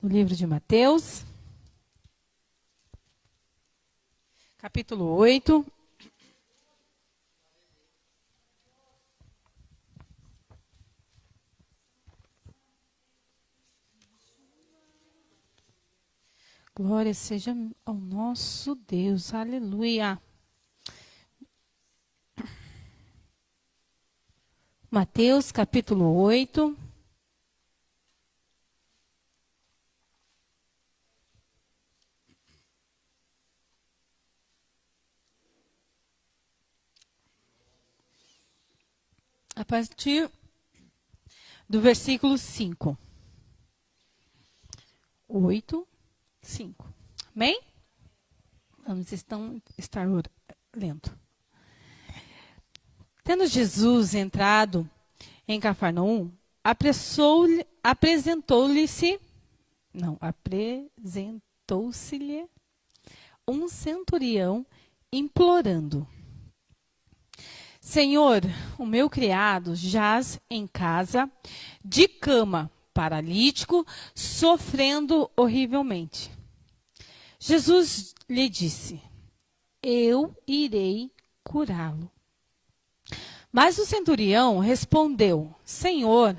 no livro de Mateus, capítulo 8. Glória seja ao nosso Deus, aleluia. Mateus, capítulo 8. A partir do versículo 5. 8, 5. Amém? Vamos estar lendo. Tendo Jesus entrado em Cafarnaum, apresentou-se-lhe um centurião implorando: Senhor, o meu criado jaz em casa, de cama, paralítico, sofrendo horrivelmente. Jesus lhe disse: eu irei curá-lo. Mas o centurião respondeu: Senhor,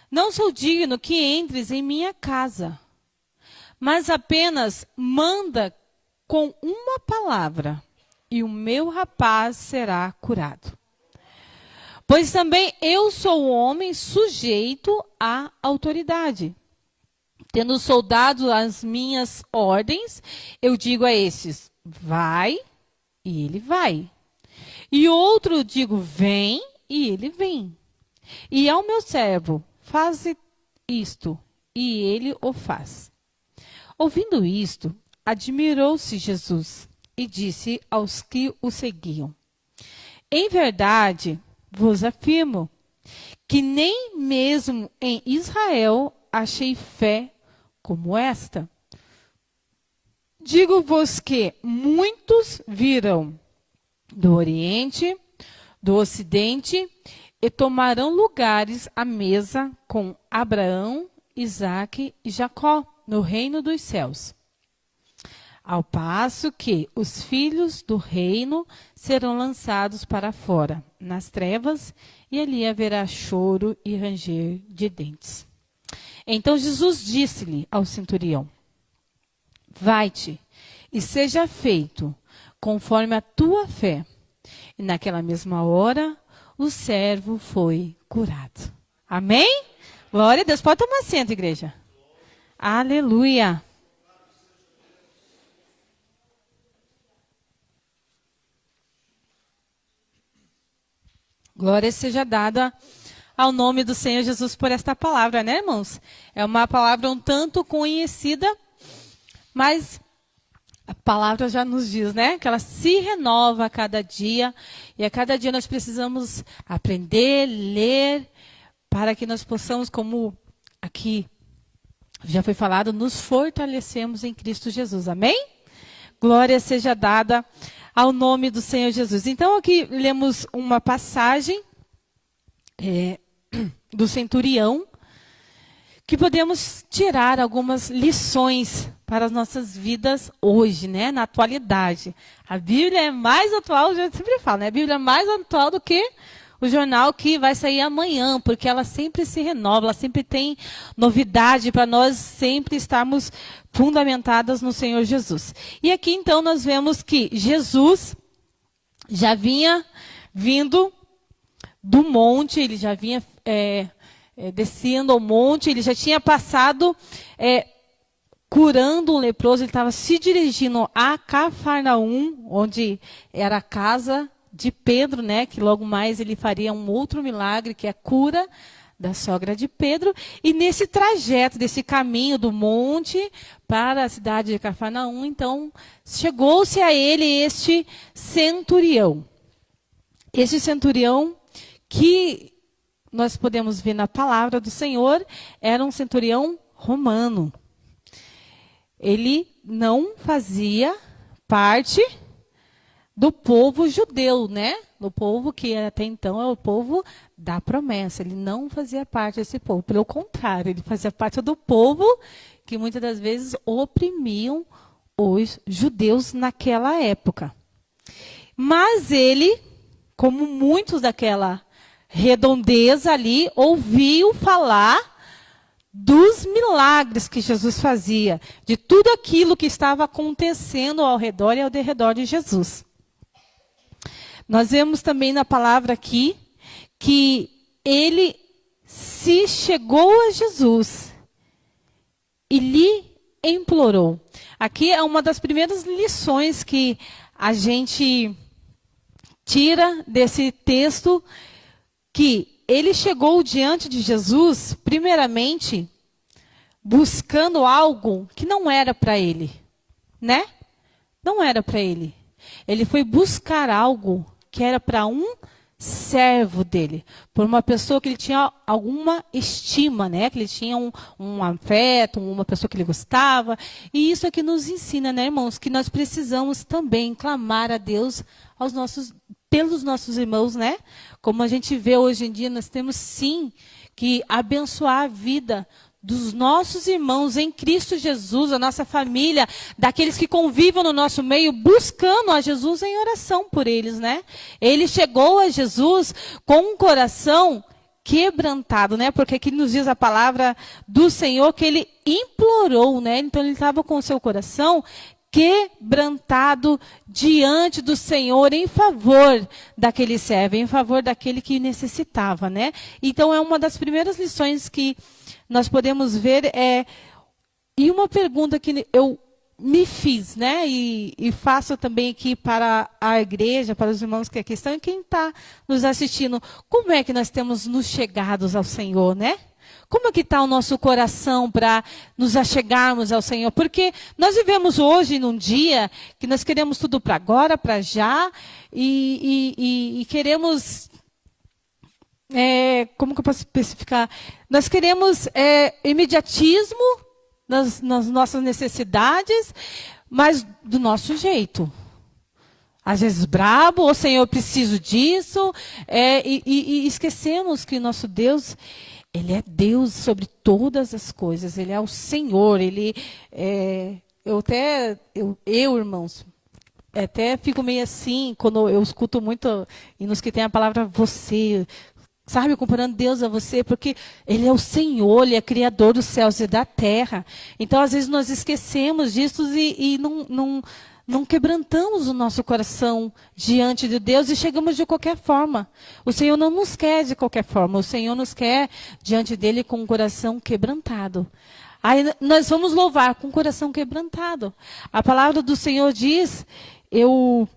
não sou digno que entres em minha casa, mas apenas manda com uma palavra, e o meu rapaz será curado. Pois também eu sou homem sujeito à autoridade. Tendo soldado as minhas ordens, eu digo a estes: vai, e ele vai. E outro digo: vem, e ele vem. E ao meu servo: faz isto, e ele o faz. Ouvindo isto, admirou-se Jesus e disse aos que o seguiam: em verdade vos afirmo que nem mesmo em Israel achei fé como esta. Digo-vos que muitos virão do Oriente, do Ocidente, e tomarão lugares à mesa com Abraão, Isaque e Jacó no reino dos céus. Ao passo que os filhos do reino serão lançados para fora, nas trevas, e ali haverá choro e ranger de dentes. Então Jesus disse-lhe ao centurião: vai-te e seja feito conforme a tua fé. E naquela mesma hora, o servo foi curado. Amém? Glória a Deus. Pode tomar assento, igreja. Aleluia. Glória seja dada ao nome do Senhor Jesus por esta palavra, né, irmãos? É uma palavra um tanto conhecida, mas a palavra já nos diz, né, que ela se renova a cada dia, e a cada dia nós precisamos aprender, ler, para que nós possamos, como aqui já foi falado, nos fortalecemos em Cristo Jesus. Amém? Glória seja dada ao nome do Senhor Jesus. Então, aqui lemos uma passagem do centurião, que podemos tirar algumas lições para as nossas vidas hoje, né, na atualidade. A Bíblia é mais atual, eu sempre falo, né? A Bíblia é mais atual do que o jornal que vai sair amanhã, porque ela sempre se renova, ela sempre tem novidade para nós sempre estarmos fundamentadas no Senhor Jesus. E aqui, então, nós vemos que Jesus já vinha vindo do monte, ele já vinha descendo ao monte, ele já tinha passado curando um leproso, ele estava se dirigindo a Cafarnaum, onde era a casa de Pedro, né, que logo mais ele faria um outro milagre, que é a cura da sogra de Pedro. E nesse trajeto, desse caminho do monte para a cidade de Cafarnaum, então, chegou-se a ele este centurião. Este centurião que nós podemos ver na palavra do Senhor, era um centurião romano. Ele não fazia parte do povo judeu, né? Do povo que até então é o povo da promessa. Ele não fazia parte desse povo. Pelo contrário, ele fazia parte do povo que muitas das vezes oprimiam os judeus naquela época. Mas ele, como muitos daquela redondeza ali, ouviu falar dos milagres que Jesus fazia, de tudo aquilo que estava acontecendo ao redor e ao derredor de Jesus. Nós vemos também na palavra aqui que ele se chegou a Jesus e lhe implorou. Aqui é uma das primeiras lições que a gente tira desse texto, que ele chegou diante de Jesus, primeiramente, buscando algo que não era para ele, né? Não era para ele. Ele foi buscar algo que era para um servo dele, por uma pessoa que ele tinha alguma estima, né? Que ele tinha um afeto, uma pessoa que ele gostava. E isso é que nos ensina, né, irmãos? Que nós precisamos também clamar a Deus pelos nossos irmãos, né? Como a gente vê hoje em dia, nós temos sim que abençoar a vida dos nossos irmãos em Cristo Jesus, a nossa família, daqueles que convivem no nosso meio, buscando a Jesus em oração por eles, né? Ele chegou a Jesus com um coração quebrantado, né? Porque aqui nos diz a palavra do Senhor que ele implorou, né? Então ele estava com o seu coração quebrantado diante do Senhor em favor daquele servo, em favor daquele que necessitava, né? Então é uma das primeiras lições que nós podemos ver e uma pergunta que eu me fiz, né? E faço também aqui para a igreja, para os irmãos que aqui estão e quem está nos assistindo. Como é que nós temos nos chegados ao Senhor, né? Como é que está o nosso coração para nos achegarmos ao Senhor? Porque nós vivemos hoje num dia que nós queremos tudo para agora, para já, e queremos... como que eu posso especificar? Nós queremos imediatismo nas nossas necessidades, mas do nosso jeito. Às vezes brabo, ou Senhor, eu preciso disso, e esquecemos que o nosso Deus, Ele é Deus sobre todas as coisas, Ele é o Senhor, Ele irmãos, até fico meio assim, quando eu escuto muito, e nos que tem a palavra você, sabe, comparando Deus a você, porque Ele é o Senhor, Ele é Criador dos céus e da terra. Então, às vezes, nós esquecemos disso e não quebrantamos o nosso coração diante de Deus e chegamos de qualquer forma. O Senhor não nos quer de qualquer forma, o Senhor nos quer diante dEle com o coração quebrantado. Aí nós vamos louvar com o coração quebrantado. A palavra do Senhor diz, eu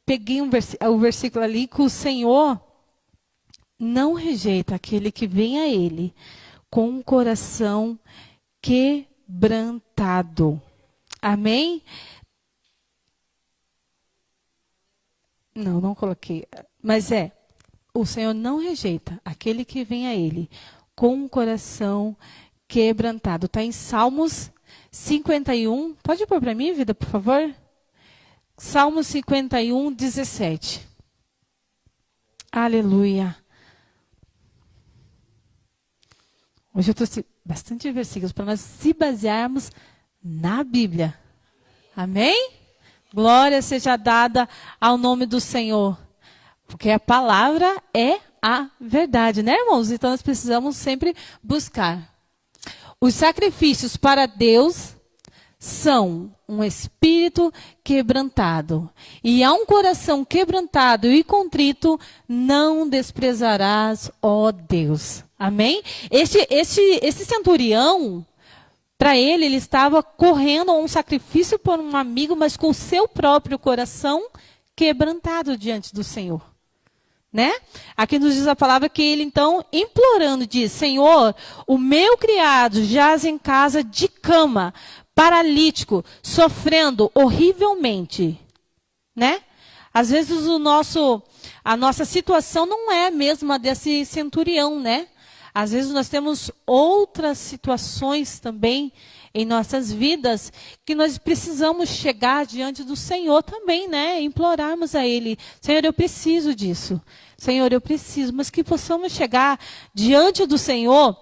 peguei o versículo ali, que o Senhor não rejeita aquele que vem a Ele com um coração quebrantado. Amém? Não coloquei. Mas o Senhor não rejeita aquele que vem a Ele com um coração quebrantado. Está em Salmos 51. Pode pôr para mim, vida, por favor? Salmos 51, 17. Aleluia. Hoje eu trouxe bastante versículos para nós se basearmos na Bíblia. Amém? Glória seja dada ao nome do Senhor. Porque a palavra é a verdade, né, irmãos? Então nós precisamos sempre buscar. Os sacrifícios para Deus são um espírito quebrantado. E a um coração quebrantado e contrito não desprezarás, ó Deus. Amém? Esse centurião, para ele estava correndo a um sacrifício por um amigo, mas com o seu próprio coração quebrantado diante do Senhor. Né? Aqui nos diz a palavra que ele então, implorando, diz: Senhor, o meu criado jaz em casa de cama, paralítico, sofrendo horrivelmente. Né? Às vezes a nossa situação não é a mesma desse centurião, né? Às vezes nós temos outras situações também em nossas vidas que nós precisamos chegar diante do Senhor também, né? Implorarmos a Ele: Senhor, eu preciso disso. Senhor, eu preciso. Mas que possamos chegar diante do Senhor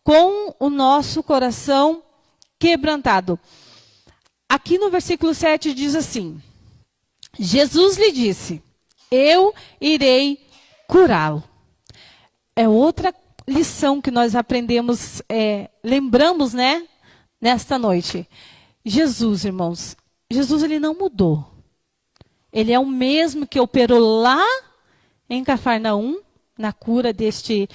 com o nosso coração quebrantado. Aqui no versículo 7 diz assim: Jesus lhe disse: eu irei curá-lo. É outra lição que nós aprendemos, lembramos, né? Nesta noite. Jesus, irmãos, Jesus, ele não mudou. Ele é o mesmo que operou lá em Cafarnaum, na cura deste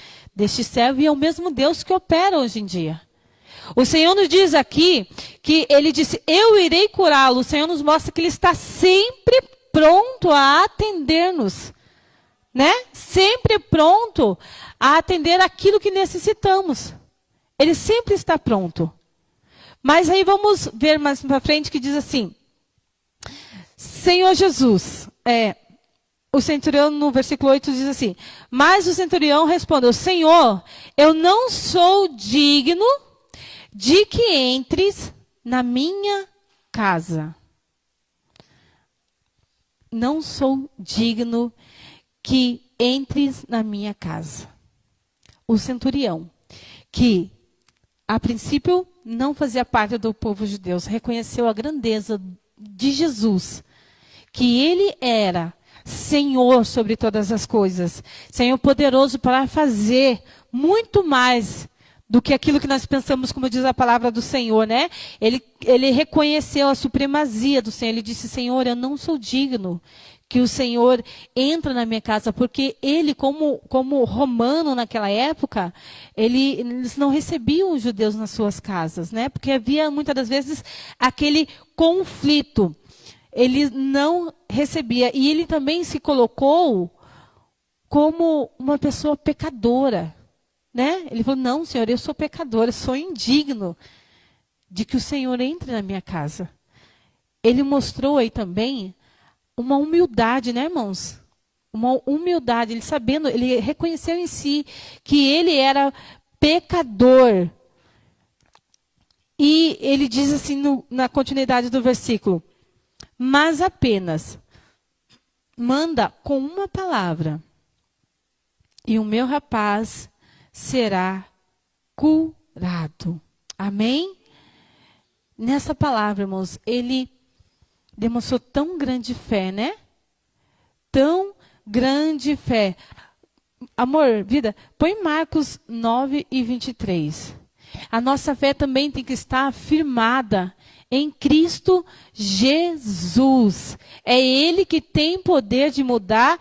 servo, e é o mesmo Deus que opera hoje em dia. O Senhor nos diz aqui que ele disse: eu irei curá-lo. O Senhor nos mostra que ele está sempre pronto a atender-nos, né? Sempre pronto a atender aquilo que necessitamos. Ele sempre está pronto. Mas aí vamos ver mais para frente que diz assim: Senhor Jesus, o centurião no versículo 8 diz assim: mas o centurião respondeu: Senhor, eu não sou digno de que entres na minha casa. Não sou digno que entres na minha casa. O centurião, que a princípio não fazia parte do povo judeu, reconheceu a grandeza de Jesus, que ele era Senhor sobre todas as coisas, Senhor poderoso para fazer muito mais do que aquilo que nós pensamos, como diz a palavra do Senhor, né? Ele reconheceu a supremacia do Senhor. Ele disse: Senhor, eu não sou digno que o Senhor entre na minha casa, porque ele, como romano naquela época, eles não recebiam os judeus nas suas casas, né? Porque havia muitas das vezes aquele conflito. Ele não recebia. E ele também se colocou como uma pessoa pecadora, né? Ele falou: não, Senhor, eu sou pecador, eu sou indigno de que o Senhor entre na minha casa. Ele mostrou aí também uma humildade, né, irmãos? Uma humildade, ele reconheceu em si que ele era pecador. E ele diz assim na continuidade do versículo: mas apenas manda com uma palavra, e o meu rapaz será curado. Amém? Nessa palavra, irmãos, ele demonstrou tão grande fé, né? Tão grande fé. Amor, vida, põe Marcos 9:23. A nossa fé também tem que estar firmada em Cristo Jesus. É Ele que tem poder de mudar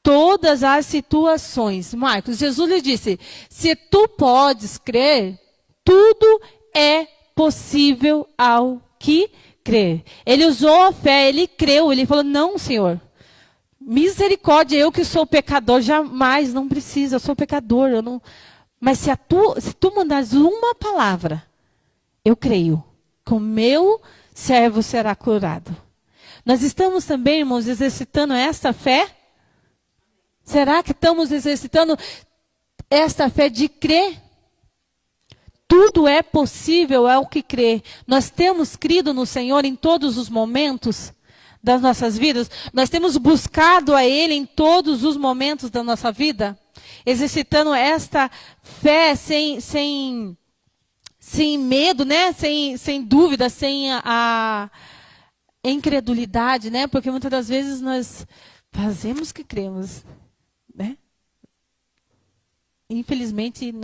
todas as situações. Marcos, Jesus lhe disse: se tu podes crer, tudo é possível ao que crer. Ele usou a fé, ele creu, ele falou: não, Senhor, misericórdia, eu que sou pecador, jamais, não precisa, eu sou pecador, eu não... Mas se tu mandares uma palavra, eu creio que o meu servo será curado. Nós estamos também, irmãos, exercitando esta fé? Será que estamos exercitando esta fé de crer? Tudo é possível ao que crê. Nós temos crido no Senhor em todos os momentos das nossas vidas. Nós temos buscado a Ele em todos os momentos da nossa vida, exercitando esta fé sem medo, né? Sem dúvida, sem a incredulidade, né? Porque muitas das vezes nós fazemos que cremos, né? Infelizmente,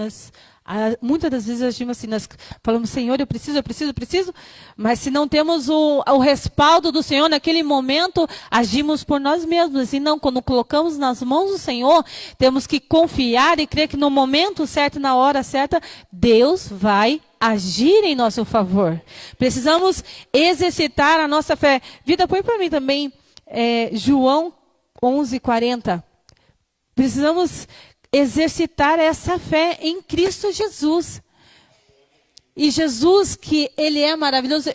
muitas das vezes agimos assim, nós falamos: Senhor, eu preciso, mas se não temos o respaldo do Senhor naquele momento, agimos por nós mesmos. E não, quando colocamos nas mãos do Senhor, temos que confiar e crer que no momento certo, na hora certa, Deus vai agir em nosso favor. Precisamos exercitar a nossa fé. Vida, põe para mim também João 11:40. Precisamos exercitar essa fé em Cristo Jesus. E Jesus, que Ele é maravilhoso,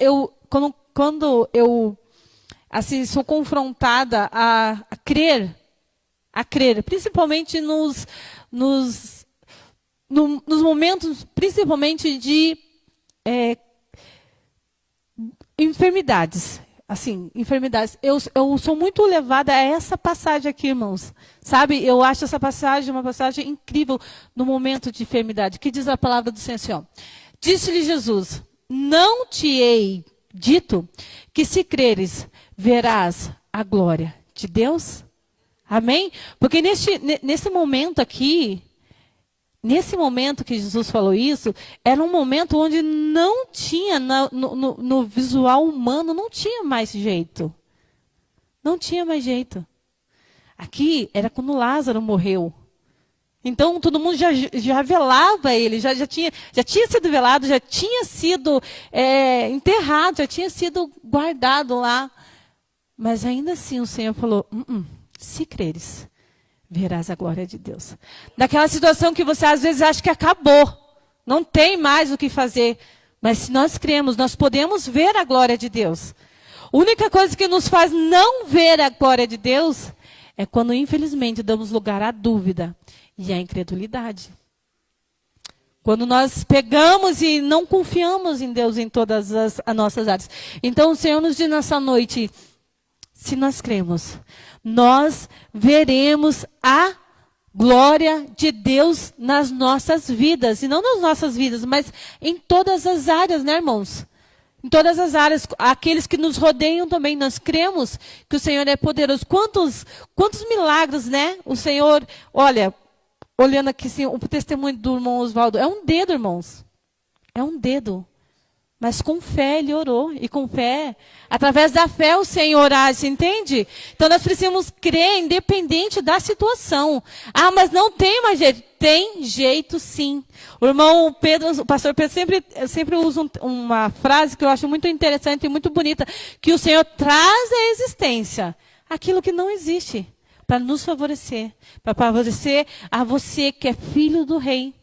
quando eu assim, sou confrontada a crer, principalmente nos nos momentos, principalmente de enfermidades. Assim, enfermidades. Eu sou muito levada a essa passagem aqui, irmãos. Sabe? Eu acho essa passagem uma passagem incrível no momento de enfermidade. Que diz a palavra do Senhor assim, ó. Disse-lhe Jesus, não te hei dito que se creres, verás a glória de Deus? Amém? Porque nesse momento aqui, nesse momento que Jesus falou isso, era um momento onde não tinha, no visual humano, não tinha mais jeito. Não tinha mais jeito. Aqui era quando Lázaro morreu. Então todo mundo já velava ele, já tinha sido velado, já tinha sido enterrado, já tinha sido guardado lá. Mas ainda assim o Senhor falou, se creres, verás a glória de Deus. Daquela situação que você às vezes acha que acabou, não tem mais o que fazer. Mas se nós cremos, nós podemos ver a glória de Deus. A única coisa que nos faz não ver a glória de Deus é quando, infelizmente, damos lugar à dúvida e à incredulidade. Quando nós pegamos e não confiamos em Deus em todas as nossas áreas. Então, o Senhor nos diz nessa noite, se nós cremos, nós veremos a glória de Deus nas nossas vidas. E não nas nossas vidas, mas em todas as áreas, né, irmãos? Em todas as áreas, aqueles que nos rodeiam também, nós cremos que o Senhor é poderoso. Quantos milagres, né? O Senhor, olha, olhando aqui sim, o testemunho do irmão Oswaldo, é um dedo, irmãos. É um dedo. Mas com fé ele orou. E com fé, através da fé o Senhor age, entende? Então nós precisamos crer independente da situação. Ah, mas não tem mais jeito. Tem jeito sim. O irmão Pedro, o pastor Pedro sempre usa uma frase que eu acho muito interessante e muito bonita. Que o Senhor traz à existência aquilo que não existe. Para nos favorecer. Para favorecer a você que é filho do rei.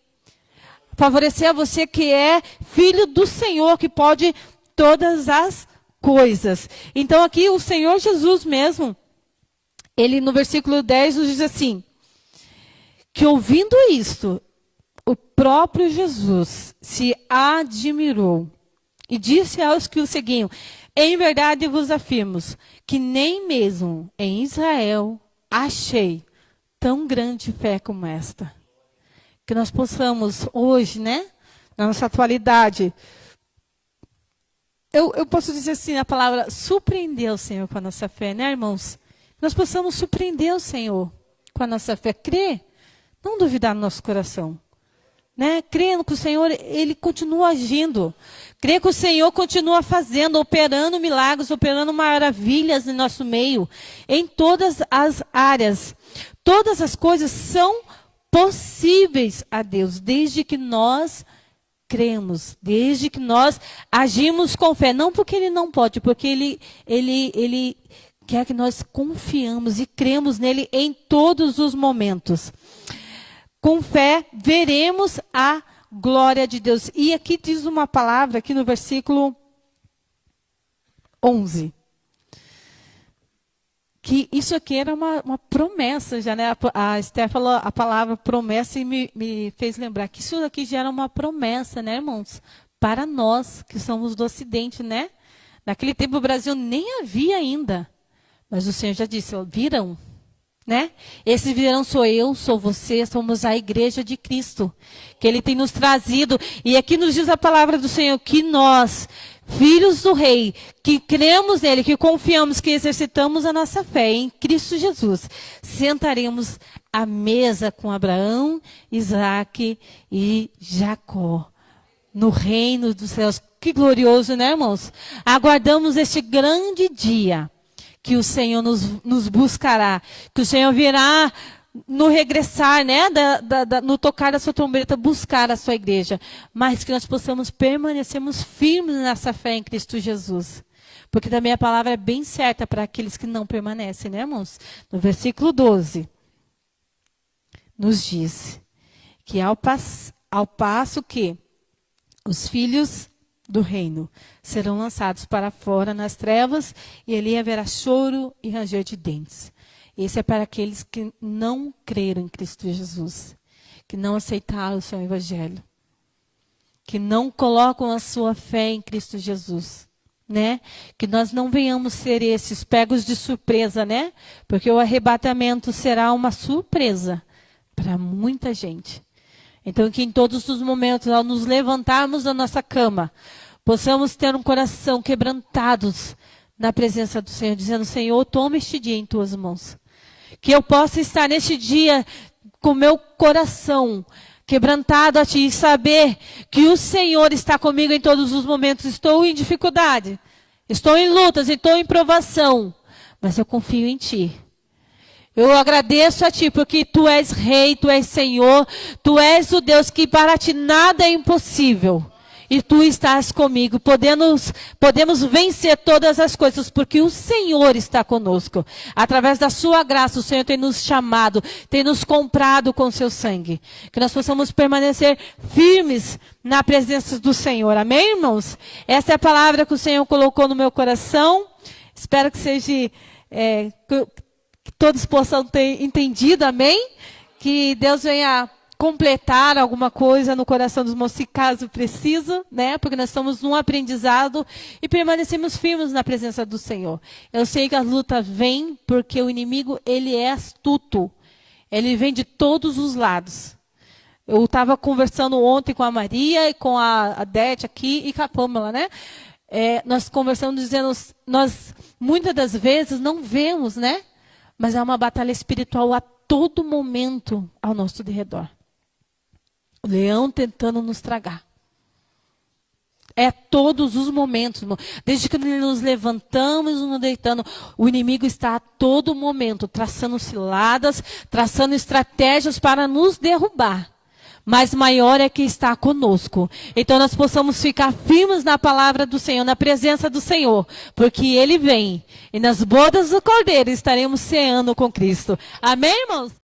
Favorecer a você que é filho do Senhor, que pode todas as coisas. Então aqui o Senhor Jesus mesmo, ele no versículo 10 nos diz assim, que ouvindo isto, o próprio Jesus se admirou e disse aos que o seguiam, em verdade vos afirmo que nem mesmo em Israel achei tão grande fé como esta. Que nós possamos hoje, né, na nossa atualidade, eu posso dizer assim, a palavra surpreender o Senhor com a nossa fé, né, irmãos? Nós possamos surpreender o Senhor com a nossa fé, crer, não duvidar no nosso coração, né? Crendo que o Senhor, ele continua agindo, crer que o Senhor continua fazendo, operando milagres, operando maravilhas no nosso meio, em todas as áreas. Todas as coisas são possíveis a Deus, desde que nós cremos, desde que nós agimos com fé. Não porque Ele não pode, porque Ele quer que nós confiamos e cremos nele em todos os momentos. Com fé, veremos a glória de Deus. E aqui diz uma palavra, aqui no versículo 11. Que isso aqui era uma promessa já, né? A Esther falou a palavra promessa e me fez lembrar que isso aqui já era uma promessa, né, irmãos? Para nós que somos do Ocidente, né? Naquele tempo o Brasil nem havia ainda. Mas o Senhor já disse, ó, virão, né? Esse virão sou eu, sou você, somos a igreja de Cristo. Que Ele tem nos trazido. E aqui nos diz a palavra do Senhor que nós, filhos do Rei, que cremos nele, que confiamos, que exercitamos a nossa fé em Cristo Jesus, sentaremos à mesa com Abraão, Isaque e Jacó, no reino dos céus. Que glorioso, né, irmãos? Aguardamos este grande dia que o Senhor nos buscará, que o Senhor virá no regressar, né, no tocar da sua trombeta, buscar a sua igreja, mas que nós possamos permanecermos firmes nessa fé em Cristo Jesus. Porque também a palavra é bem certa para aqueles que não permanecem, né, irmãos? No versículo 12, nos diz que ao passo que os filhos do reino serão lançados para fora nas trevas, e ali haverá choro e ranger de dentes. Esse é para aqueles que não creram em Cristo Jesus, que não aceitaram o seu evangelho, que não colocam a sua fé em Cristo Jesus, né? Que nós não venhamos ser esses pegos de surpresa, né? Porque o arrebatamento será uma surpresa para muita gente. Então, que em todos os momentos, ao nos levantarmos da nossa cama, possamos ter um coração quebrantados na presença do Senhor, dizendo: Senhor, toma este dia em tuas mãos. Que eu possa estar neste dia com meu coração quebrantado a ti e saber que o Senhor está comigo em todos os momentos. Estou em dificuldade, estou em lutas, estou em provação, mas eu confio em ti. Eu agradeço a ti porque tu és rei, tu és Senhor, tu és o Deus que para ti nada é impossível. E tu estás comigo, podemos vencer todas as coisas, porque o Senhor está conosco. Através da sua graça, o Senhor tem nos chamado, tem nos comprado com seu sangue. Que nós possamos permanecer firmes na presença do Senhor. Amém, irmãos? Essa é a palavra que o Senhor colocou no meu coração. Espero que seja... que todos possam ter entendido, amém? Que Deus venha completar alguma coisa no coração dos irmãos, se caso preciso, né? Porque nós estamos num aprendizado e permanecemos firmes na presença do Senhor. Eu sei que a luta vem porque o inimigo, ele é astuto. Ele vem de todos os lados. Eu estava conversando ontem com a Maria e com a Dete aqui e com a Pâmela, né? Nós conversamos dizendo, nós muitas das vezes não vemos, né? Mas é uma batalha espiritual a todo momento ao nosso redor. O leão tentando nos tragar. É todos os momentos. Desde que nos levantamos e nos deitando, o inimigo está a todo momento traçando ciladas, traçando estratégias para nos derrubar. Mas maior é que está conosco. Então nós possamos ficar firmes na palavra do Senhor, na presença do Senhor. Porque Ele vem. E nas bodas do Cordeiro estaremos ceando com Cristo. Amém, irmãos?